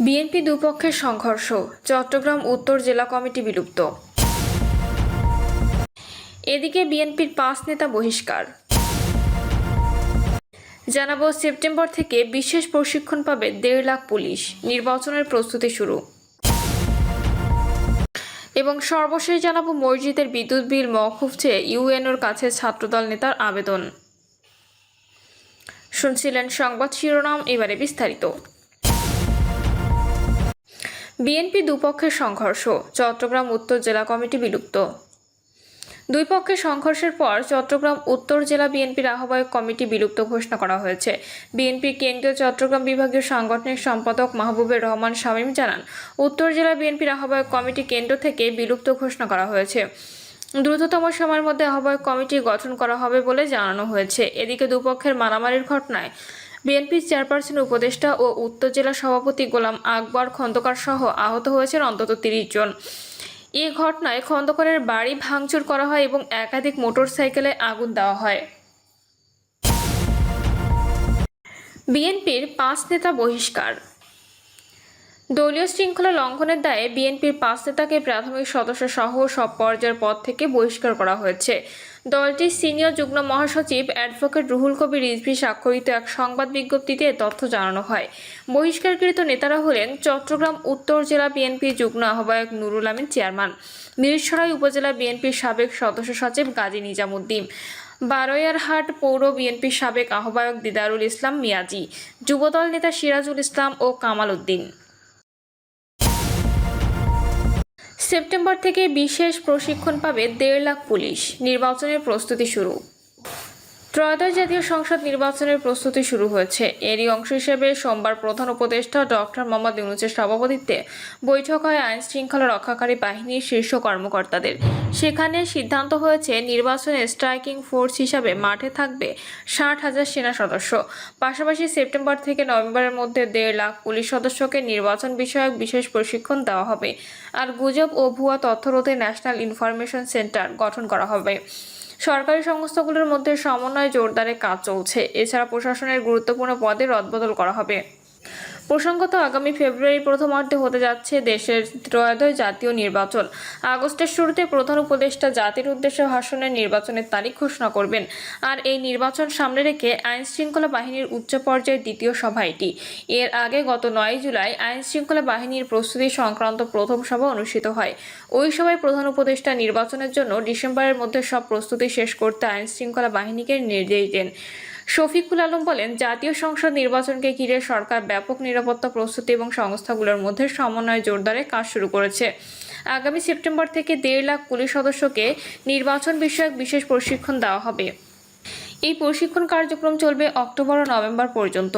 BNP দুপক্ষের সংঘর্ষ, চট্টগ্রাম উত্তর জেলা কমিটি বিলুপ্ত। এদিকে বিএনপির 5 নেতা বহিষ্কার। জানাবো সেপ্টেম্বর থেকে বিশেষ প্রশিক্ষণ পাবে 1.5 লাখ পুলিশ, নির্বাচনের প্রস্তুতি শুরু। এবং সর্বশেষ জানাবো মসজিদের বিদ্যুৎ বিল মওকুফ চেয়ে ইউএনওর কাছে ছাত্রদল নেতার আবেদন। শুনছিলেন সংবাদ শিরোনাম, এবারে বিস্তারিত। বিএনপি দুপক্ষের সংঘর্ষ, চট্টগ্রাম উত্তর জেলা কমিটি বিলুপ্ত। দুই পক্ষের সংঘর্ষের পর চট্টগ্রাম উত্তর জেলা বিএনপির আহ্বায়ক কমিটি বিলুপ্ত ঘোষণা করা হয়েছে। বিএনপির কেন্দ্রীয় চট্টগ্রাম বিভাগীয় সাংগঠনিক সম্পাদক মাহবুবুর রহমান শামীম জানান, উত্তর জেলা বিএনপির আহ্বায়ক কমিটি কেন্দ্র থেকে বিলুপ্ত ঘোষণা করা হয়েছে। দ্রুততম সময়ের মধ্যে আহ্বায়ক কমিটি গঠন করা হবে বলে জানানো হয়েছে। এদিকে দুপক্ষের মারামারির ঘটনায় বিএনপির চেয়ারপারসন উপদেষ্টা ও উত্তর জেলা সভাপতি গোলাম আকবর খন্দকার সহ আহত হয়েছেন অন্তত 30 জন। এ ঘটনায় খন্দকারের বাড়ি ভাঙচুর করা হয় এবং একাধিক মোটরসাইকেলে আগুন দেওয়া হয়। বিএনপির 5 নেতা বহিষ্কার। দলীয় শৃঙ্খলা লঙ্ঘনের দায়ে বিএনপির 5 নেতাকে প্রাথমিক সদস্য সহ সব পর্যায়ের পদ থেকে বহিষ্কার করা হয়েছে। দলটির সিনিয়র যুগ্ম মহাসচিব অ্যাডভোকেট রুহুল কবির রিজভী স্বাক্ষরিত এক সংবাদ বিজ্ঞপ্তিতে তথ্য জানানো হয়। বহিষ্কারকৃত নেতারা হলেন চট্টগ্রাম উত্তর জেলা বিএনপির যুগ্ম আহ্বায়ক নুরুল আমিন চেয়ারম্যান, মিরসরাই উপজেলা বিএনপির সাবেক সদস্য সচিব গাজী নিজামুদ্দিন, বারৈয়ারহাট পৌর বিএনপির সাবেক আহ্বায়ক দিদারুল ইসলাম মিয়াজি, যুবদল নেতা সিরাজুল ইসলাম ও কামাল উদ্দিন। সেপ্টেম্বর থেকে বিশেষ প্রশিক্ষণ পাবে 1.5 লাখ পুলিশ, নির্বাচনের প্রস্তুতি শুরু। ত্রয়োদশ জাতীয় সংসদ নির্বাচনের প্রস্তুতি শুরু হয়েছে। এরই অংশ হিসেবে সোমবার প্রধান উপদেষ্টা ডক্টর মোহাম্মদ ইউনূসের সভাপতিত্বে বৈঠক হয় আইন শৃঙ্খলা রক্ষাকারী বাহিনীর শীর্ষ কর্মকর্তাদের। সেখানে সিদ্ধান্ত হয়েছে নির্বাচনে স্ট্রাইকিং ফোর্স হিসাবে মাঠে থাকবে 60,000 সেনা সদস্য। পাশাপাশি সেপ্টেম্বর থেকে নভেম্বরের মধ্যে 1.5 লাখ পুলিশ সদস্যকে নির্বাচন বিষয়ক বিশেষ প্রশিক্ষণ দেওয়া হবে। আর গুজব ও ভুয়া তথ্য রোধে ন্যাশনাল ইনফরমেশন সেন্টার গঠন করা হবে। সরকারি সংস্থাগুলোর মধ্যে সমন্বয় জোরদারে কাজ চলছে। এছাড়া প্রশাসনের গুরুত্বপূর্ণ পদে রদবদল করা হবে। প্রসঙ্গত, আগামী ফেব্রুয়ারির প্রথমার্ধে হতে যাচ্ছে দেশের ত্রয়োদশ জাতীয় নির্বাচন। আগস্টের শুরুতে প্রধান উপদেষ্টা জাতির উদ্দেশ্যে ভাষণের নির্বাচনের তারিখ ঘোষণা করবেন। আর এই নির্বাচন সামনে রেখে আইন শৃঙ্খলা বাহিনীর উচ্চ পর্যায়ের দ্বিতীয় সভা এটি। এর আগে গত 9 জুলাই আইন শৃঙ্খলা বাহিনীর প্রস্তুতি সংক্রান্ত প্রথম সভা অনুষ্ঠিত হয়। ওই সভায় প্রধান উপদেষ্টা নির্বাচনের জন্য ডিসেম্বরের মধ্যে সব প্রস্তুতি শেষ করতে আইন শৃঙ্খলা বাহিনীকে নির্দেশ দেন। শফিকুল আলম বলেন, জাতীয় সংসদ নির্বাচনকে ঘিরে সরকার ব্যাপক নিরাপত্তা প্রস্তুতি এবং সংস্থাগুলোর মধ্যে সমন্বয় জোরদারে কাজ শুরু করেছে। আগামী সেপ্টেম্বর থেকে 1.5 লাখ পুলিশ সদস্যকে নির্বাচন বিষয়ক বিশেষ প্রশিক্ষণ দেওয়া হবে। এই প্রশিক্ষণ কার্যক্রম চলবে অক্টোবর ও নভেম্বর পর্যন্ত।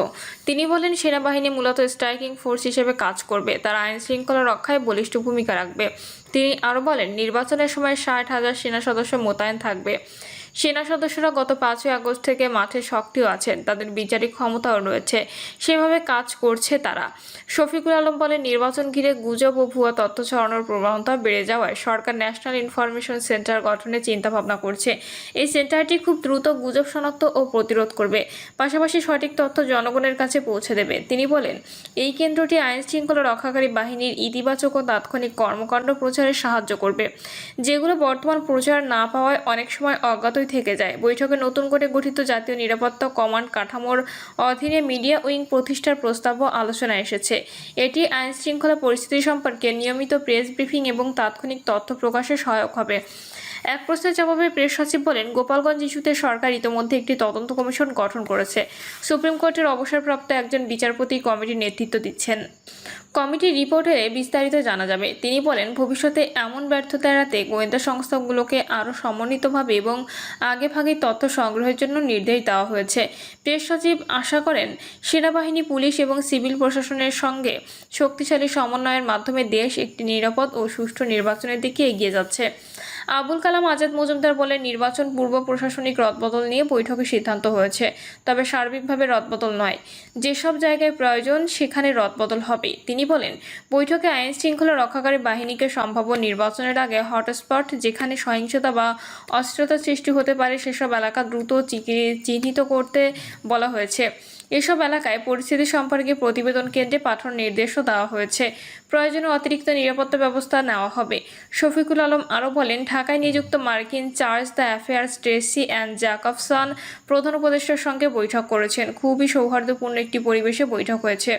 তিনি বলেন, সেনাবাহিনী মূলত স্ট্রাইকিং ফোর্স হিসেবে কাজ করবে। তারা আইন শৃঙ্খলা রক্ষায় বলিষ্ঠ ভূমিকা রাখবে। তিনি আরও বলেন, নির্বাচনের সময় 60,000 সেনা সদস্য মোতায়েন থাকবে। সেনা সদস্যরা গত 5ই আগস্ট থেকে মাঠে সক্রিয় আছেন। তাদের বিচারিক ক্ষমতাও রয়েছে। সেভাবে কাজ করছে তারা। শফিকুল আলম বলেন, নির্বাচন ঘিরে গুজব ও ভুয়া তথ্য ছড়ানোর প্রবণতা বেড়ে যাওয়ায় সরকার ন্যাশনাল ইনফরমেশন সেন্টার গঠনের চিন্তাভাবনা করছে। এই সেন্টারটি খুব দ্রুত গুজব শনাক্ত ও প্রতিরোধ করবে, পাশাপাশি সঠিক তথ্য জনগণের কাছে পৌঁছে দেবে। তিনি বলেন, এই কেন্দ্রটি আইন শৃঙ্খলা রক্ষাকারী বাহিনীর ইতিবাচক ও তাৎক্ষণিক কর্মকাণ্ড প্রচারে সাহায্য করবে, যেগুলো বর্তমান প্রচার না পাওয়ায় অনেক সময় অজ্ঞাত থেকে যায়। বৈঠকে নতুন করে গঠিত জাতীয় নিরাপত্তা কমান্ড কাঠামোর অধীনে মিডিয়া উইং প্রতিষ্ঠার প্রস্তাবও আলোচনায় এসেছে। এটি আইন শৃঙ্খলা পরিস্থিতি সম্পর্কে নিয়মিত প্রেস ব্রিফিং এবং তাৎক্ষণিক তথ্য প্রকাশে সহায়ক হবে। এক প্রশ্নের জবাবে প্রেস সচিব বলেন, গোপালগঞ্জ ইস্যুতে সরকার ইতিমধ্যে একটি তদন্ত কমিশন গঠন করেছে। সুপ্রিম কোর্টের অবসরপ্রাপ্ত একজন বিচারপতি কমিটির নেতৃত্ব দিচ্ছেন। কমিটির রিপোর্টে বিস্তারিত জানা যাবে। তিনি বলেন, ভবিষ্যতে এমন ব্যর্থতা এড়াতে গোয়েন্দা সংস্থাগুলোকে আরও সমন্বিতভাবে এবং আগেভাগে তথ্য সংগ্রহের জন্য নির্দেশ দেওয়া হয়েছে। প্রেস সচিব আশা করেন, সেনাবাহিনী, পুলিশ এবং সিভিল প্রশাসনের সঙ্গে শক্তিশালী সমন্বয়ের মাধ্যমে দেশ একটি নিরাপদ ও সুষ্ঠু নির্বাচনের দিকে এগিয়ে যাচ্ছে। আবুল কালাম আজাদ মজুমদার বলেন, নির্বাচন পূর্ব প্রশাসনিক রদবদল নিয়ে বৈঠকে সিদ্ধান্ত হয়েছে, তবে সার্বিকভাবে রদবদল নয়। যেসব জায়গায় প্রয়োজন সেখানে রদবদল হবে। তিনি বলেন, বৈঠকে আইন শৃঙ্খলা রক্ষাকারী বাহিনীকে সম্ভাব্য নির্বাচনের আগে হটস্পট, যেখানে সহিংসতা বা অস্থিরতা সৃষ্টি হতে পারে, সেসব এলাকা দ্রুত চিহ্নিত করতে বলা হয়েছে। এসব এলাকায় পরিস্থিতি সম্পর্কে প্রতিবেদন কেন্দ্রে পাঠানোর নির্দেশও দেওয়া হয়েছে। প্রয়োজনে অতিরিক্ত নিরাপত্তা ব্যবস্থা নেওয়া হবে। শফিকুল আলম আরও বলেন, ঢাকায় নিযুক্ত মার্কিন chargé d'affaires Tracey Ann Jacobson প্রধান উপদেষ্টার সঙ্গে বৈঠক করেছেন। খুবই সৌহার্দ্যপূর্ণ একটি পরিবেশে বৈঠক হয়েছে।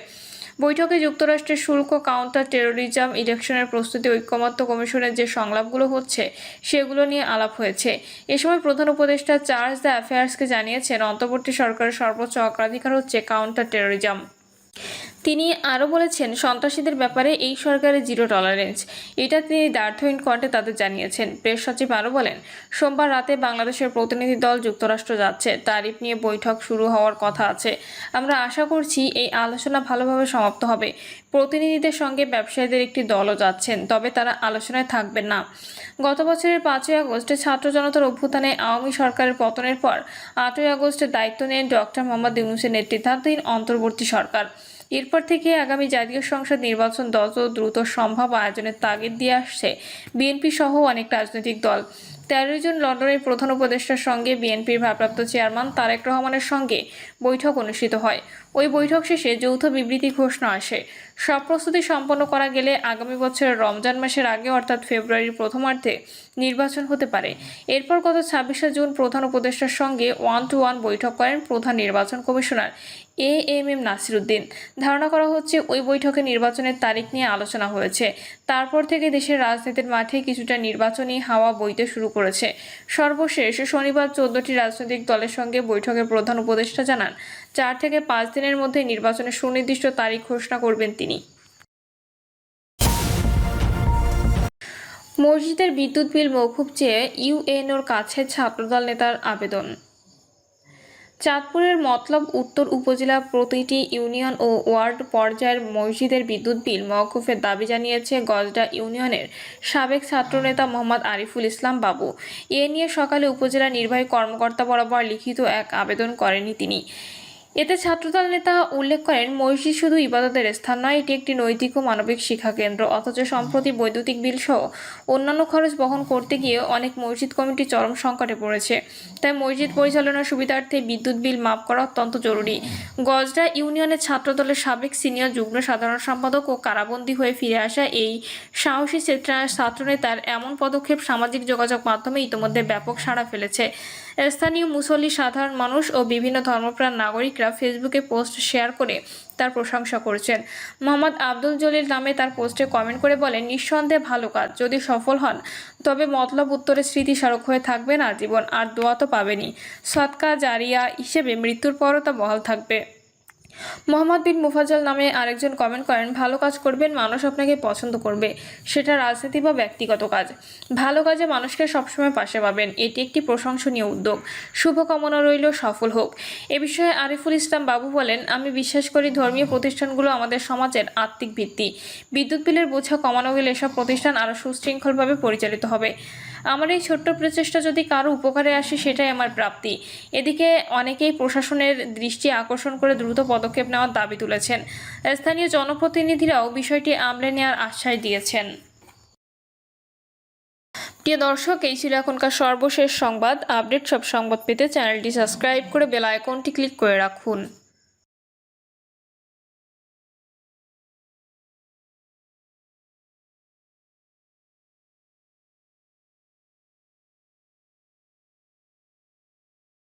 বৈঠকে যুক্তরাষ্ট্রের শুল্ক, কাউন্টার টেরোরিজম, ইলেকশনের প্রস্তুতি, ঐকমত্য কমিশনের যে সংলাপগুলো হচ্ছে সেগুলো নিয়ে আলাপ হয়েছে। এ সময় প্রধান উপদেষ্টা চার্জ দ্য অ্যাফেয়ার্সকে জানিয়েছেন, অন্তর্বর্তী সরকারের সর্বোচ্চ অগ্রাধিকার হচ্ছে কাউন্টার টেরোরিজম। তিনি আরও বলেছেন, সন্ত্রাসীদের ব্যাপারে এই সরকারের জিরো টলারেন্স, এটা তিনি দ্ব্যর্থহীন কণ্ঠে তাদের জানিয়েছেন। প্রেস সচিব আরও বলেন, সোমবার রাতে বাংলাদেশের প্রতিনিধি দল যুক্তরাষ্ট্র যাচ্ছে। তারিফ নিয়ে বৈঠক শুরু হওয়ার কথা আছে। আমরা আশা করছি এই আলোচনা ভালোভাবে সমাপ্ত হবে। প্রতিনিধিদের সঙ্গে ব্যবসায়ীদের একটি দলও যাচ্ছেন, তবে তারা আলোচনায় থাকবেন না। গত বছরের 5ই আগস্টে ছাত্র জনতার অভ্যুত্থানে আওয়ামী সরকারের পতনের পর 8ই আগস্টে দায়িত্ব নেন ডক্টর মোহাম্মদ ইউনূসের নেতৃত্বাধীন অন্তর্বর্তী সরকার। এরপর থেকে আগামী জাতীয় সংসদ নির্বাচন যত দ্রুত সম্ভব আয়োজনের তাগিদ দিয়ে আসছে বিএনপি সহ অনেক রাজনৈতিক দল। 13 জুন লন্ডনের প্রধান উপদেষ্টার সঙ্গে বিএনপির ভারপ্রাপ্ত চেয়ারম্যান তারেক রহমানের সঙ্গে বৈঠক অনুষ্ঠিত হয়। ওই বৈঠক শেষে যৌথ বিবৃতি ঘোষণা আসে। সব প্রস্তুতি সম্পন্ন করা গেলে আগামী বছরের রমজান মাসের আগে অর্থাৎ ফেব্রুয়ারির প্রথমার্ধে নির্বাচন হতে পারে। এরপর গত 26শে জুন প্রধান উপদেষ্টার সঙ্গে 1-to-1 বৈঠক করেন প্রধান নির্বাচন কমিশনার এএমএম নাসির উদ্দিন। ধারণা করা হচ্ছে ওই বৈঠকে নির্বাচনের তারিখ নিয়ে আলোচনা হয়েছে। তারপর থেকে দেশের রাজনীতির মাঠে কিছুটা নির্বাচনী হাওয়া বইতে শুরু করেছে। সর্বশেষ শনিবার 14টি রাজনৈতিক দলের সঙ্গে বৈঠকে প্রধান উপদেষ্টা জানান, 4 থেকে 5 দিনের মধ্যে নির্বাচনের সুনির্দিষ্ট তারিখ ঘোষণা করবেন তিনি। মসজিদের বিদ্যুৎ বিল মওকুফ চেয়ে ইউএনওর কাছে ছাত্রদল নেতার আবেদন। চাঁদপুরের মতলব উত্তর উপজেলা প্রতিটি ইউনিয়ন ও ওয়ার্ড পর্যায়ের মসজিদের বিদ্যুৎ বিল মওকুফের দাবি জানিয়েছে গজডা ইউনিয়নের সাবেক ছাত্রনেতা মোহাম্মদ আরিফুল ইসলাম বাবু। এ নিয়ে সকালে উপজেলা নির্বাহী কর্মকর্তা বরাবর লিখিত এক আবেদন করেনি তিনি। এতে ছাত্রদল নেতা উল্লেখ করেন, মসজিদ শুধু ইবাদতের স্থান নয়, এটি একটি নৈতিক ও মানবিক শিক্ষা কেন্দ্র। অথচ সম্প্রতি বৈদ্যুতিক বিল সহ অন্যান্য খরচ বহন করতে গিয়ে অনেক মসজিদ কমিটি চরম সংকটে পড়েছে। তাই মসজিদ পরিচালনার সুবিধার্থে বিদ্যুৎ বিল মাফ করা অত্যন্ত জরুরি। গজডা ইউনিয়নের ছাত্রদলের সাবেক সিনিয়র যুগ্ম সাধারণ সম্পাদক ও কারাবন্দী হয়ে ফিরে আসা এই সাহসী ছাত্রনেতার এমন পদক্ষেপ সামাজিক যোগাযোগ মাধ্যমে ইতিমধ্যে ব্যাপক সাড়া ফেলেছে। স্থানীয় মুসল্লি, সাধারণ মানুষ ও বিভিন্ন ধর্মপ্রাণ নাগরিকরা ফেসবুকে পোস্ট শেয়ার করে তার প্রশংসা করেছেন। মোহাম্মদ আব্দুল জলিল নামে তার পোস্টে কমেন্ট করে বলেন, নিঃসন্দেহে ভালো কাজ। যদি সফল হন তবে মতলব উত্তরের স্মৃতি স্মারক হয়ে থাকবেন আজীবন। আর দোয়া তো পাবেনই, সদকা জারিয়া হিসেবে মৃত্যুর পরও তা বহাল থাকবে। মোহাম্মদ বিন মুফাজ্জল নামে আরেকজন কমেন্ট করেন, ভালো কাজ করবেন, মানুষ আপনাকে পছন্দ করবে, সেটা রাজনীতি বা ব্যক্তিগত কাজ। ভালো কাজে মানুষকে সবসময় পাশে পাবেন, এটি একটি প্রশংসনীয় উদ্যোগ। শুভকামনা রইল, সফল হোক। এ বিষয়ে আরিফুল ইসলাম বাবু বলেন, আমি বিশ্বাস করি ধর্মীয় প্রতিষ্ঠানগুলো আমাদের সমাজের আত্মিক ভিত্তি। বিদ্যুৎ বিলের বোঝা কমানো গেলে এসব প্রতিষ্ঠান আরও সুশৃঙ্খলভাবে পরিচালিত হবে। আমার এই ছোট্ট প্রচেষ্টা যদি কারো উপকারে আসে সেটাই আমার প্রাপ্তি। এদিকে অনেকেই প্রশাসনের দৃষ্টি আকর্ষণ করে দ্রুত পদক্ষেপ নেওয়ার দাবি তুলেছেন। স্থানীয় জনপ্রতিনিধিরাও বিষয়টি আমলে নেওয়ার আশ্বাস দিয়েছেন। প্রিয় দর্শক, এই ছিল এখনকার সর্বশেষ সংবাদ। আপডেট সব সংবাদ পেতে চ্যানেলটি সাবস্ক্রাইব করে বেল আইকনটি ক্লিক করে রাখুন।